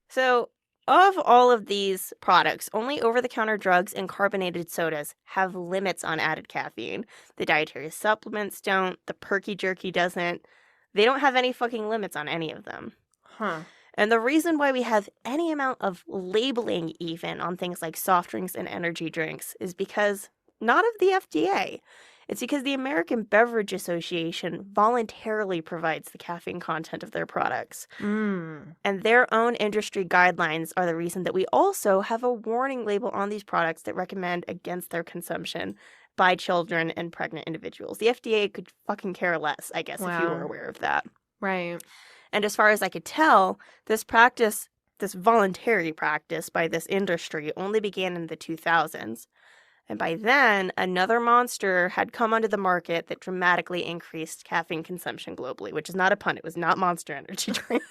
Speaker 2: So, of all of these products, only over-the-counter drugs and carbonated sodas have limits on added caffeine. The dietary supplements don't. The perky jerky doesn't. They don't have any fucking limits on any of them.
Speaker 1: Huh.
Speaker 2: And the reason why we have any amount of labeling even on things like soft drinks and energy drinks is because not of the FDA. It's because the American Beverage Association voluntarily provides the caffeine content of their products. And their own industry guidelines are the reason that we also have a warning label on these products that recommend against their consumption by children and pregnant individuals. The FDA could fucking care less, I guess, if you were aware of that.
Speaker 1: Right.
Speaker 2: And as far as I could tell, this voluntary practice by this industry only began in the 2000s. And by then, another monster had come onto the market that dramatically increased caffeine consumption globally, which is not a pun. It was not Monster Energy drink.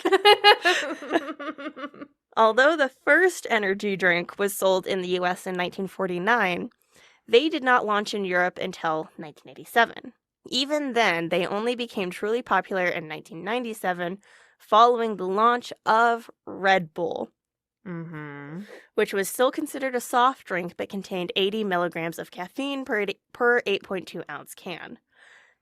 Speaker 2: Although the first energy drink was sold in the US in 1949, they did not launch in Europe until 1987. Even then, they only became truly popular in 1997 following the launch of Red Bull. Which was still considered a soft drink but contained 80 milligrams of caffeine per 8.2 ounce can.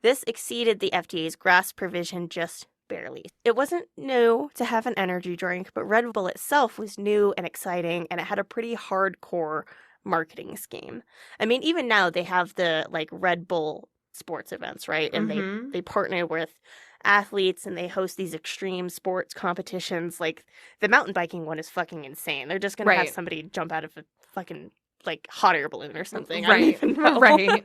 Speaker 2: This exceeded the FDA's GRAS provision just barely. It wasn't new to have an energy drink, but Red Bull itself was new and exciting, and it had a pretty hardcore marketing scheme. I mean, even now they have the Red Bull sports events, right? And they partner with athletes and they host these extreme sports competitions. The mountain biking one is fucking insane. They're just gonna have somebody jump out of a fucking hot air balloon or something. I don't even know.
Speaker 1: Right.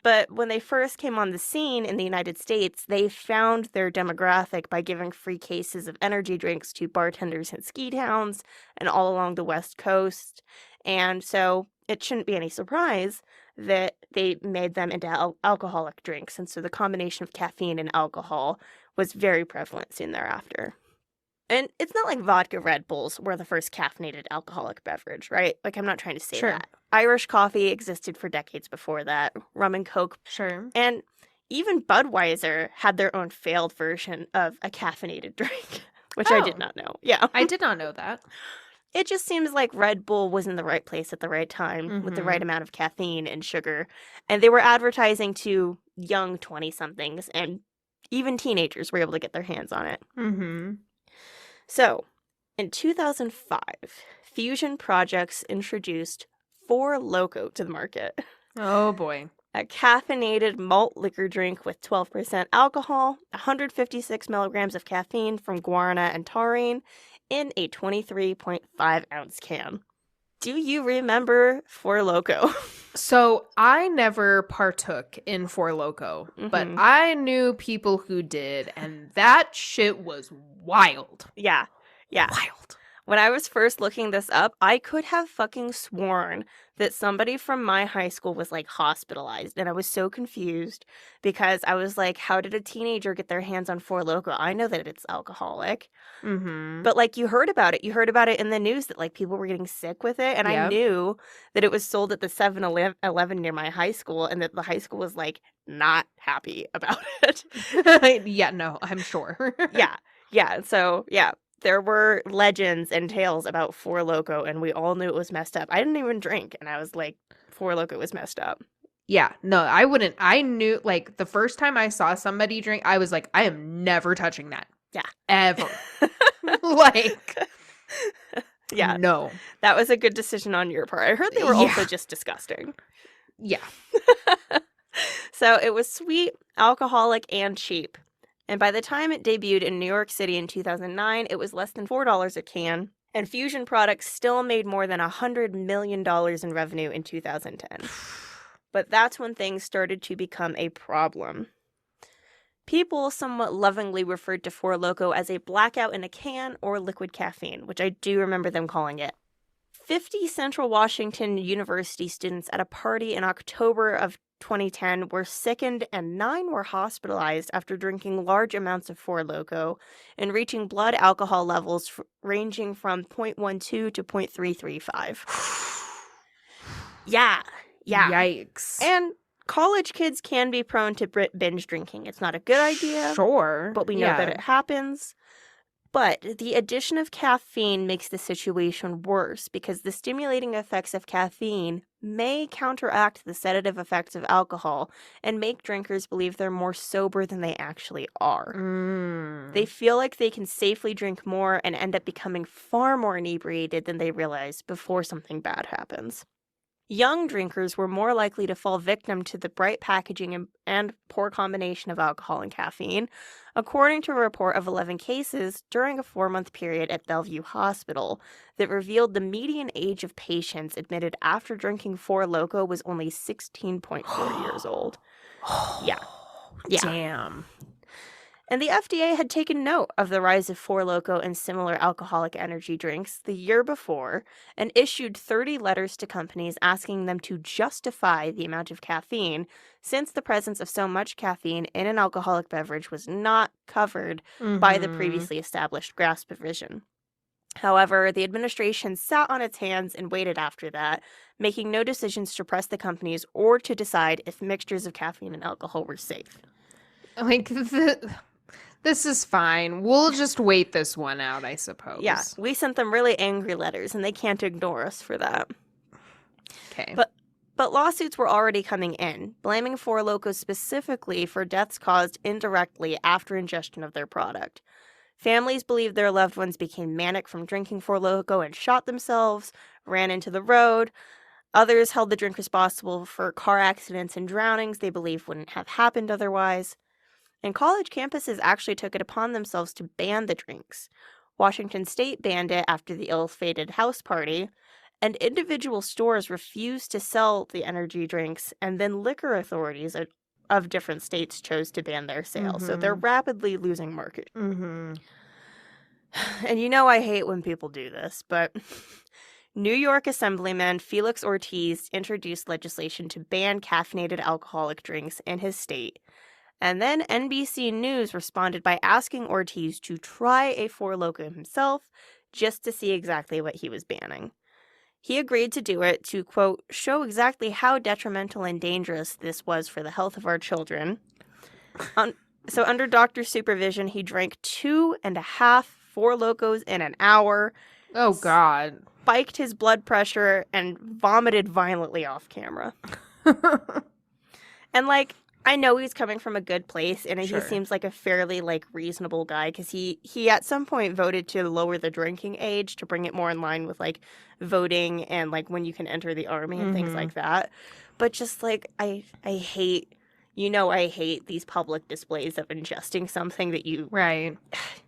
Speaker 2: But when they first came on the scene in the United States, they found their demographic by giving free cases of energy drinks to bartenders in ski towns and all along the West Coast. And so it shouldn't be any surprise that they made them into alcoholic drinks. And so the combination of caffeine and alcohol was very prevalent soon thereafter. And it's not like vodka Red Bulls were the first caffeinated alcoholic beverage, right? I'm not trying to say that. Irish coffee existed for decades before that. Rum and Coke.
Speaker 1: Sure.
Speaker 2: And even Budweiser had their own failed version of a caffeinated drink, which I did not know. Yeah.
Speaker 1: I did not know that.
Speaker 2: It just seems like Red Bull was in the right place at the right time with the right amount of caffeine and sugar. And they were advertising to young 20-somethings, and even teenagers were able to get their hands on it. So, in 2005, Fusion Projects introduced Four Loko to the market.
Speaker 1: Oh, boy.
Speaker 2: A caffeinated malt liquor drink with 12% alcohol, 156 milligrams of caffeine from guarana and taurine in a 23.5-ounce can. Do you remember Four Loko?
Speaker 1: So I never partook in Four Loko, but I knew people who did, and that shit was wild.
Speaker 2: Yeah.
Speaker 1: Wild.
Speaker 2: When I was first looking this up, I could have fucking sworn that somebody from my high school was like hospitalized, and I was so confused because I was like, how did a teenager get their hands on Four Loko? I know that it's alcoholic. But like you heard about it in the news that like people were getting sick with it, and I knew that it was sold at the 7-Eleven near my high school, and that the high school was like not happy about it.
Speaker 1: Yeah, no, I'm sure.
Speaker 2: So there were legends and tales about Four Loko, and we all knew it was messed up. I didn't even drink, and I was like, Four Loko was messed up.
Speaker 1: Yeah, no, I wouldn't. I knew, like, the first time I saw somebody drink, I was like, I am never touching that.
Speaker 2: Yeah.
Speaker 1: Ever. Like,
Speaker 2: yeah.
Speaker 1: No.
Speaker 2: That was a good decision on your part. I heard they were also just disgusting.
Speaker 1: Yeah.
Speaker 2: So it was sweet, alcoholic, and cheap. And by the time it debuted in New York City in 2009, it was less than $4 a can. And Fusion Products still made more than $100 million in revenue in 2010. But that's when things started to become a problem. People somewhat lovingly referred to Four Loko as a blackout in a can or liquid caffeine, which I do remember them calling it. 50 Central Washington University students at a party in October of 2010 were sickened, and 9 were hospitalized after drinking large amounts of Four Loko and reaching blood alcohol levels ranging from 0.12 to 0.335. Yeah.
Speaker 1: Yikes.
Speaker 2: And college kids can be prone to binge drinking. It's not a good idea.
Speaker 1: Sure.
Speaker 2: But we know that it happens. But the addition of caffeine makes the situation worse because the stimulating effects of caffeine may counteract the sedative effects of alcohol and make drinkers believe they're more sober than they actually are. They feel like they can safely drink more and end up becoming far more inebriated than they realize before something bad happens. Young drinkers were more likely to fall victim to the bright packaging and poor combination of alcohol and caffeine, according to a report of 11 cases during a 4-month period at Bellevue Hospital that revealed the median age of patients admitted after drinking Four Loko was only 16.4 years old. Yeah.
Speaker 1: Damn.
Speaker 2: And the FDA had taken note of the rise of Four Loko and similar alcoholic energy drinks the year before and issued 30 letters to companies asking them to justify the amount of caffeine, since the presence of so much caffeine in an alcoholic beverage was not covered by the previously established GRAS provision. However, the administration sat on its hands and waited after that, making no decisions to press the companies or to decide if mixtures of caffeine and alcohol were safe.
Speaker 1: Like, this is fine. We'll just wait this one out, I suppose.
Speaker 2: Yeah, we sent them really angry letters, and they can't ignore us for that.
Speaker 1: Okay.
Speaker 2: But lawsuits were already coming in, blaming Four Loko specifically for deaths caused indirectly after ingestion of their product. Families believed their loved ones became manic from drinking Four Loko and shot themselves, ran into the road. Others held the drink responsible for car accidents and drownings they believed wouldn't have happened otherwise. And college campuses actually took it upon themselves to ban the drinks. Washington State banned it after the ill-fated house party, and individual stores refused to sell the energy drinks, and then liquor authorities of different states chose to ban their sale. So they're rapidly losing market. And you know I hate when people do this, but New York Assemblyman Felix Ortiz introduced legislation to ban caffeinated alcoholic drinks in his state. And then NBC News responded by asking Ortiz to try a Four Loko himself just to see exactly what he was banning. He agreed to do it to, quote, show exactly how detrimental and dangerous this was for the health of our children. So under doctor's supervision, he drank 2.5 Four Lokos in an hour.
Speaker 1: Oh, God.
Speaker 2: Spiked his blood pressure and vomited violently off camera. And, like, I know he's coming from a good place, and he
Speaker 1: Sure.
Speaker 2: seems like a fairly, like, reasonable guy, because he at some point voted to lower the drinking age to bring it more in line with, like, voting and, like, when you can enter the army and things like that. But just, like, I hate, I hate these public displays of ingesting something that you...
Speaker 1: Right.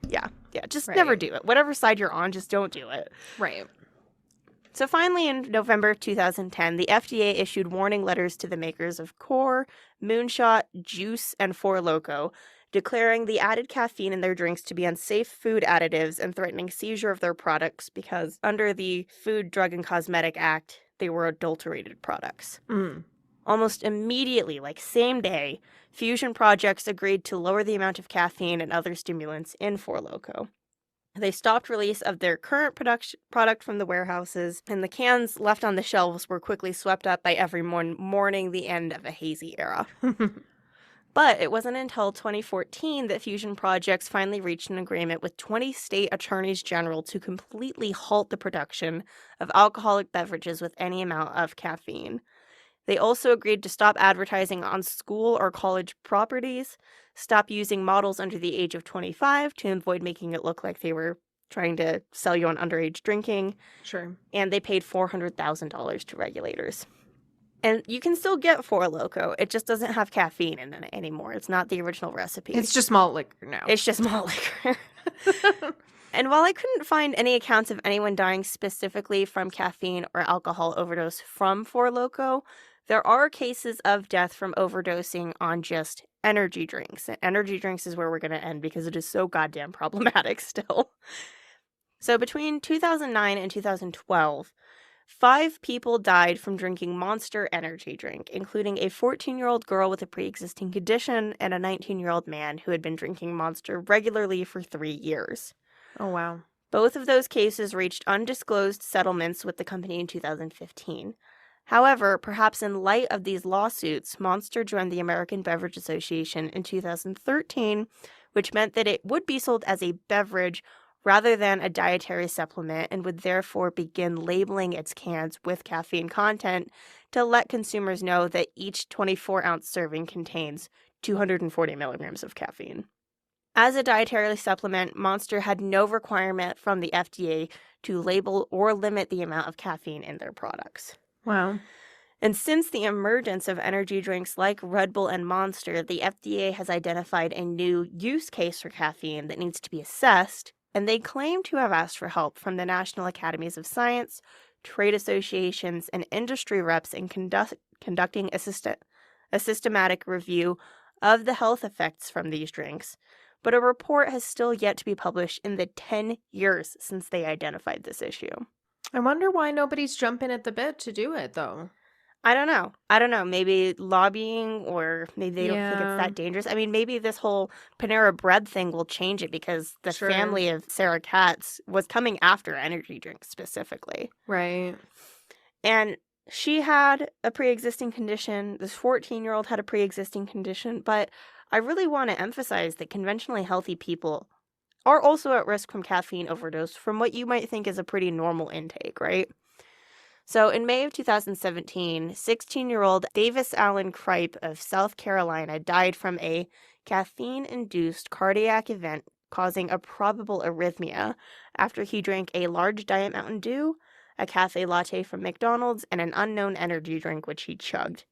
Speaker 2: Yeah, just
Speaker 1: Right.
Speaker 2: never do it. Whatever side you're on, just don't do it.
Speaker 1: Right.
Speaker 2: So finally, in November of 2010, the FDA issued warning letters to the makers of Core, Moonshot, Juice, and Four Loko, declaring the added caffeine in their drinks to be unsafe food additives and threatening seizure of their products because under the Food, Drug, and Cosmetic Act, they were adulterated products. Almost immediately, like same day, Fusion Projects agreed to lower the amount of caffeine and other stimulants in Four Loko. They stopped release of their current product from the warehouses, and the cans left on the shelves were quickly swept up by everyone mourning the end of a hazy era. But it wasn't until 2014 that Fusion Projects finally reached an agreement with 20 state attorneys general to completely halt the production of alcoholic beverages with any amount of caffeine. They also agreed to stop advertising on school or college properties, stop using models under the age of 25 to avoid making it look like they were trying to sell you on underage drinking.
Speaker 1: Sure.
Speaker 2: And they paid $400,000 to regulators. And you can still get Four Loko. It just doesn't have caffeine in it anymore. It's not the original recipe.
Speaker 1: It's just malt liquor now.
Speaker 2: It's just malt liquor. And while I couldn't find any accounts of anyone dying specifically from caffeine or alcohol overdose from Four Loko, there are cases of death from overdosing on just energy drinks. And energy drinks is where we're going to end because it is so goddamn problematic still. So between 2009 and 2012, 5 people died from drinking Monster energy drink, including a 14-year-old girl with a pre-existing condition and a 19-year-old man who had been drinking Monster regularly for 3 years.
Speaker 1: Oh, wow.
Speaker 2: Both of those cases reached undisclosed settlements with the company in 2015. However, perhaps in light of these lawsuits, Monster joined the American Beverage Association in 2013, which meant that it would be sold as a beverage rather than a dietary supplement and would therefore begin labeling its cans with caffeine content to let consumers know that each 24-ounce serving contains 240 milligrams of caffeine. As a dietary supplement, Monster had no requirement from the FDA to label or limit the amount of caffeine in their products.
Speaker 1: Wow.
Speaker 2: And since the emergence of energy drinks like Red Bull and Monster, the FDA has identified a new use case for caffeine that needs to be assessed, and they claim to have asked for help from the National Academies of Science, trade associations, and industry reps in conducting a systematic review of the health effects from these drinks. But a report has still yet to be published in the 10 years since they identified this issue.
Speaker 1: I wonder why nobody's jumping at the bit to do it, though.
Speaker 2: I don't know. Maybe lobbying, or maybe they don't think it's that dangerous. I mean, maybe this whole Panera Bread thing will change it because the family of Sarah Katz was coming after energy drinks specifically.
Speaker 1: Right.
Speaker 2: And she had a pre-existing condition. This 14-year-old had a pre-existing condition. But I really want to emphasize that conventionally healthy people are also at risk from caffeine overdose from what you might think is a pretty normal intake, right? So in May of 2017, 16-year-old Davis Allen Kripe of South Carolina died from a caffeine-induced cardiac event causing a probable arrhythmia after he drank a large Diet Mountain Dew, a cafe latte from McDonald's, and an unknown energy drink which he chugged.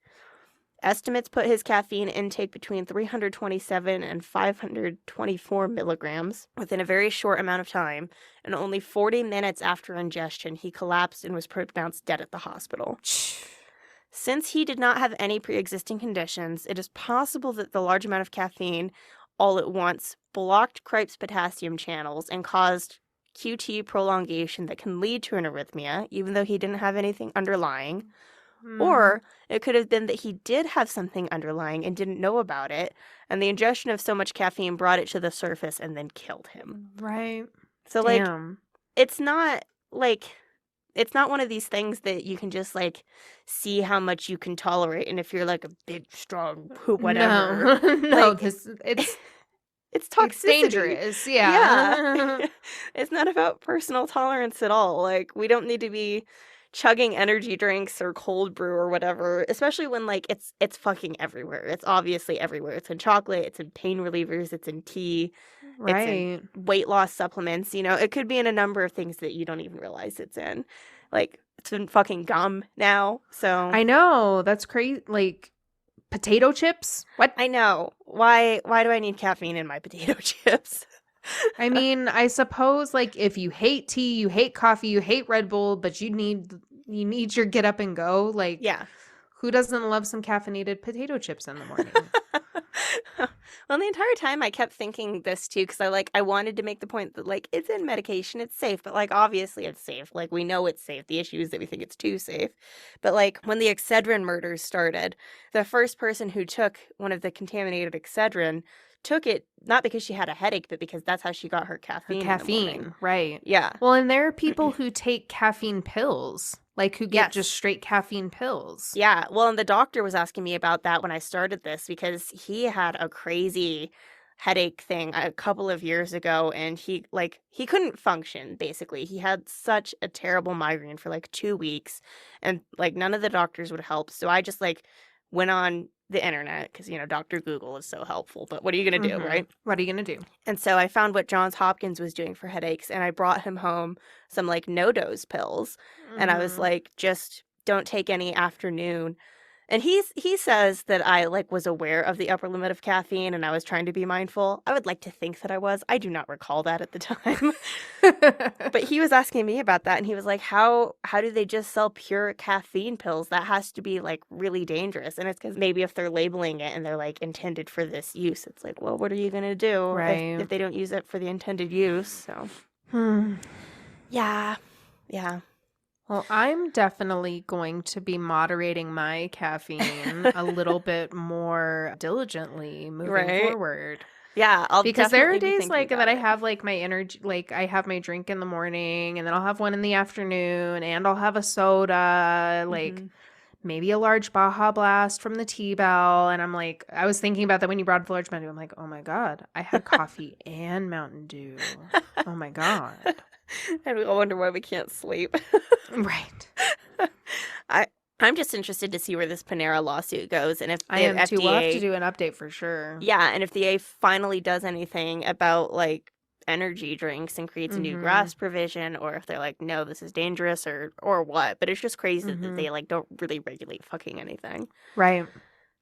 Speaker 2: Estimates put his caffeine intake between 327 and 524 milligrams within a very short amount of time, and only 40 minutes after ingestion, he collapsed and was pronounced dead at the hospital. Since he did not have any pre-existing conditions, it is possible that the large amount of caffeine all at once blocked Kripe's potassium channels and caused QT prolongation that can lead to an arrhythmia, even though he didn't have anything underlying. Or it could have been that he did have something underlying and didn't know about it, and the ingestion of so much caffeine brought it to the surface and then killed him.
Speaker 1: Right.
Speaker 2: So,
Speaker 1: Damn.
Speaker 2: it's not one of these things that you can just, see how much you can tolerate, and if you're, a big, strong, whatever.
Speaker 1: No, it's
Speaker 2: toxicity.
Speaker 1: It's dangerous, yeah.
Speaker 2: It's not about personal tolerance at all. We don't need to be chugging energy drinks or cold brew or whatever, especially when like it's fucking everywhere. It's obviously everywhere. It's in chocolate, it's in pain relievers, it's in tea, it's in
Speaker 1: Right.
Speaker 2: weight loss supplements, you know. It could be in a number of things that you don't even realize it's in. Like it's in fucking gum now. So
Speaker 1: I know. That's crazy. Like potato chips? What?
Speaker 2: I know. Why do I need caffeine in my potato chips?
Speaker 1: I mean, I suppose like if you hate tea, you hate coffee, you hate Red Bull, but you need your get up and go. Like,
Speaker 2: Yeah.
Speaker 1: who doesn't love some caffeinated potato chips in the morning?
Speaker 2: Well, the entire time I kept thinking this too, because I wanted to make the point that like it's in medication, it's safe, but like obviously it's safe. Like we know it's safe. The issue is that we think it's too safe. But like when the Excedrin murders started, the first person who took one of the contaminated Excedrin took it not because she had a headache, but because that's how she got her caffeine.
Speaker 1: Her
Speaker 2: in the morning.
Speaker 1: caffeine, right.
Speaker 2: Yeah.
Speaker 1: Well, and there are people who take caffeine pills, like who get
Speaker 2: Yes.
Speaker 1: just straight caffeine pills.
Speaker 2: Yeah. Well, and the doctor was asking me about that when I started this because he had a crazy headache thing a couple of years ago and he couldn't function basically. He had such a terrible migraine for like 2 weeks and like none of the doctors would help. So I just like went on the internet because, you know, Dr. Google is so helpful. But what are you going to do, right?
Speaker 1: What are you going to do?
Speaker 2: And so I found what Johns Hopkins was doing for headaches and I brought him home some like no-dose pills. And I was like, just don't take any afternoon. And he says that I like was aware of the upper limit of caffeine and I was trying to be mindful. I would like to think that I was. I do not recall that at the time. But he was asking me about that and he was like, how do they just sell pure caffeine pills? That has to be like really dangerous. And it's because maybe if they're labeling it and they're like intended for this use, it's like, well, what are you going to do if they don't use it for the intended use? So, yeah.
Speaker 1: Well, I'm definitely going to be moderating my caffeine a little bit more diligently moving forward.
Speaker 2: Yeah,
Speaker 1: because there are days like that I have like my energy, like I have my drink in the morning and then I'll have one in the afternoon and I'll have a soda, like maybe a large Baja Blast from the T-Bell. And I'm like, I was thinking about that when you brought up the large Mountain Dew. I'm like, oh my God, I had coffee and Mountain Dew. Oh my God.
Speaker 2: And we all wonder why we can't sleep.
Speaker 1: Right.
Speaker 2: I'm just interested to see where this Panera lawsuit goes and if the
Speaker 1: I am
Speaker 2: FDA...
Speaker 1: too. We'll have to do an update for sure.
Speaker 2: Yeah, and if the FDA finally does anything about, like, energy drinks and creates a new GRAS provision, or if they're like, no, this is dangerous, or what. But it's just crazy that they, like, don't really regulate fucking anything.
Speaker 1: Right.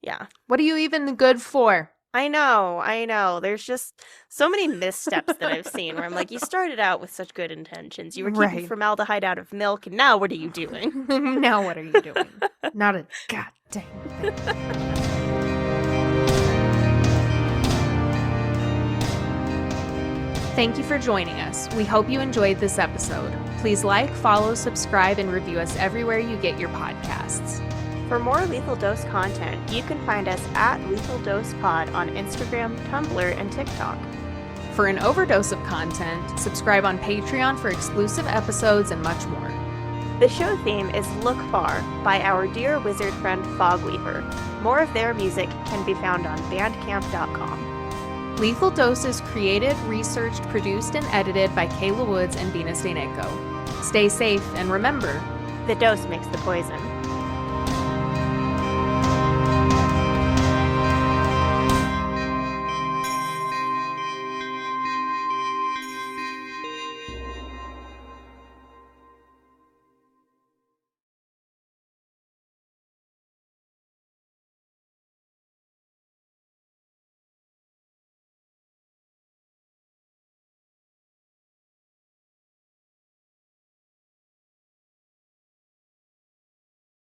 Speaker 2: Yeah.
Speaker 1: What are you even good for?
Speaker 2: I know. There's just so many missteps that I've seen where I'm like, you started out with such good intentions. You were keeping formaldehyde out of milk, and now what are you doing?
Speaker 1: Now what are you doing? Not a goddamn thing. Thank you for joining us. We hope you enjoyed this episode. Please like, follow, subscribe, and review us everywhere you get your podcasts.
Speaker 2: For more Lethal Dose content, you can find us at Lethal Dose Pod on Instagram, Tumblr, and TikTok.
Speaker 1: For an overdose of content, subscribe on Patreon for exclusive episodes and much more.
Speaker 2: The show theme is Look Far by our dear wizard friend Fogweaver. More of their music can be found on bandcamp.com.
Speaker 1: Lethal Dose is created, researched, produced, and edited by Kayla Woods and Bina Steineko. Stay safe and remember,
Speaker 2: the dose makes the poison.